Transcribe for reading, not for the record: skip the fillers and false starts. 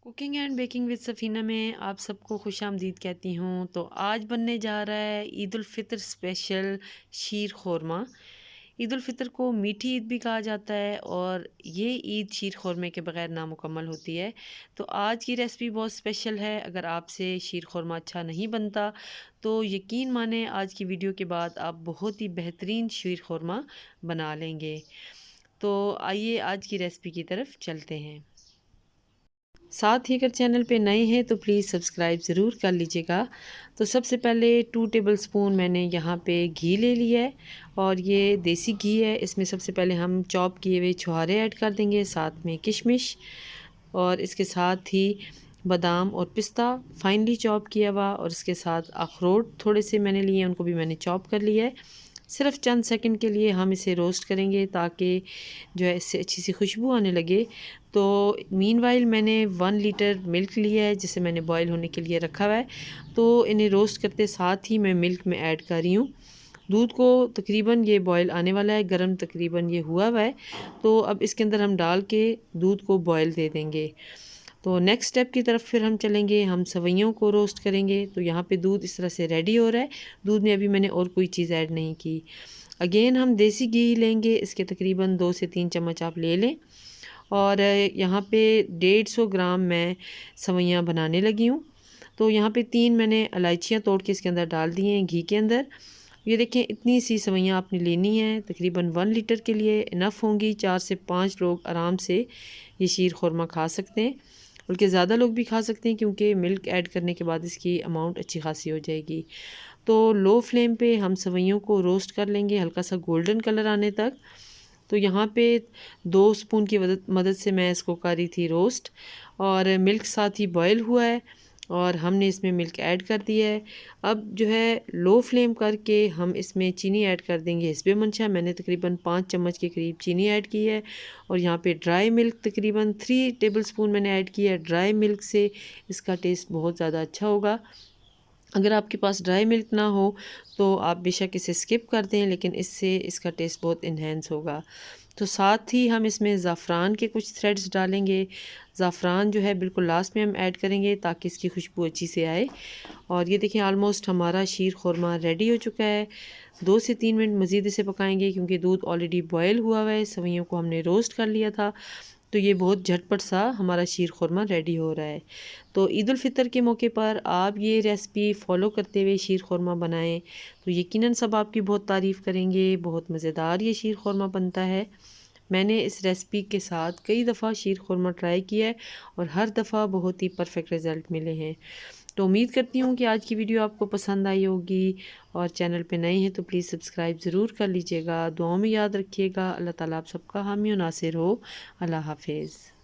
Cooking and baking with Safina में आप सबको खुशामदीद कहती हूँ। तो आज बनने जा रहा है ईद उल फ़ितर स्पेशल शीर ख़ुरमा। ईद उल फ़ितर को मीठी ईद भी कहा जाता है और ये ईद शीर ख़ुरमे के बग़ैर नामुकम्मल होती है। तो आज की रेसिपी बहुत स्पेशल है। अगर आपसे शीर ख़ुरमा अच्छा नहीं बनता तो यकीन माने आज की वीडियो के बाद आप बहुत ही बेहतरीन शीर ख़ुरमा बना लेंगे। तो आइए आज की रेसिपी की तरफ चलते हैं। साथ ही अगर चैनल पे नए हैं तो प्लीज़ सब्सक्राइब ज़रूर कर लीजिएगा। तो सबसे पहले 2 टेबलस्पून मैंने यहाँ पे घी ले लिया है और ये देसी घी है। इसमें सबसे पहले हम चॉप किए हुए छुहारे ऐड कर देंगे, साथ में किशमिश और इसके साथ ही बादाम और पिस्ता फाइनली चॉप किया हुआ, और इसके साथ अखरोट थोड़े से मैंने लिए हैं, उनको भी मैंने चॉप कर लिया है। सिर्फ चंद सेकंड के लिए हम इसे रोस्ट करेंगे ताकि जो है इससे अच्छी सी खुशबू आने लगे। तो मीनवाइल मैंने 1 लीटर मिल्क लिया है जिसे मैंने बॉईल होने के लिए रखा हुआ है। तो इन्हें रोस्ट करते साथ ही मैं मिल्क में ऐड कर रही हूँ। दूध को तकरीबन ये बॉईल आने वाला है, गर्म तकरीबन ये हुआ है। तो अब इसके अंदर हम डाल के दूध को बॉईल दे देंगे। तो नेक्स्ट स्टेप की तरफ फिर हम चलेंगे, हम सवैयों को रोस्ट करेंगे। तो यहाँ पे दूध इस तरह से रेडी हो रहा है। दूध में अभी मैंने और कोई चीज़ ऐड नहीं की। अगेन हम देसी घी लेंगे, इसके तकरीबन 2 से 3 चम्मच आप ले लें। और यहाँ पे 150 ग्राम मैं सवैयाँ बनाने लगी हूँ। तो यहाँ पे 3 मैंने इलायचियाँ तोड़ के इसके अंदर डाल दी हैं घी के अंदर। ये देखें, इतनी सी सवैयाँ आपने लेनी है, तकरीबन 1 लीटर के लिए इनफ होंगी। 4 से 5 लोग आराम से ये शीर ख़ुरमा खा सकते हैं, बल्कि ज़्यादा लोग भी खा सकते हैं क्योंकि मिल्क ऐड करने के बाद इसकी अमाउंट अच्छी खासी हो जाएगी। तो लो फ्लेम पे हम सवैयों को रोस्ट कर लेंगे हल्का सा गोल्डन कलर आने तक। तो यहाँ पे 2 स्पून की मदद से मैं इसको कर रही थी रोस्ट, और मिल्क साथ ही बॉयल हुआ है और हमने इसमें मिल्क ऐड कर दिया है। अब जो है लो फ्लेम करके हम इसमें चीनी ऐड कर देंगे हिस्बे मंशा। मैंने तकरीबन 5 चम्मच के करीब चीनी ऐड की है, और यहाँ पे ड्राई मिल्क तकरीबन 3 टेबलस्पून मैंने ऐड किया है। ड्राई मिल्क से इसका टेस्ट बहुत ज़्यादा अच्छा होगा। अगर आपके पास ड्राई मिल्क ना हो तो आप बेशक इसे स्किप कर दें, लेकिन इससे इसका टेस्ट बहुत इन्हेंस होगा। तो साथ ही हम इसमें ज़ाफ़रान के कुछ थ्रेड्स डालेंगे। ज़ाफ़रान जो है बिल्कुल लास्ट में हम ऐड करेंगे ताकि इसकी खुशबू अच्छी से आए। और ये देखिए, ऑलमोस्ट हमारा शीर ख़ुरमा रेडी हो चुका है। 2 से 3 मिनट मज़ीद इसे पकाएंगे क्योंकि दूध ऑलरेडी बॉयल हुआ हुआ है, सवैयों को हमने रोस्ट कर लिया था। तो ये बहुत झटपट सा हमारा शीर ख़ुरमा रेडी हो रहा है। तो ईद उल फ़ितर के मौके पर आप ये रेसिपी फ़ॉलो करते हुए शीर ख़ुरमा बनाएं तो यकीनन सब आपकी बहुत तारीफ़ करेंगे। बहुत मज़ेदार ये शीर ख़ुरमा बनता है। मैंने इस रेसिपी के साथ कई दफ़ा शीर ख़ुरमा ट्राई किया है और हर दफ़ा बहुत ही परफेक्ट रिज़ल्ट मिले हैं। तो उम्मीद करती हूँ कि आज की वीडियो आपको पसंद आई होगी, और चैनल पे नए हैं तो प्लीज़ सब्सक्राइब ज़रूर कर लीजिएगा। दुआओं में याद रखिएगा। अल्लाह ताला आप सबका हामी और नासिर हो। अल्लाह हाफ़िज़।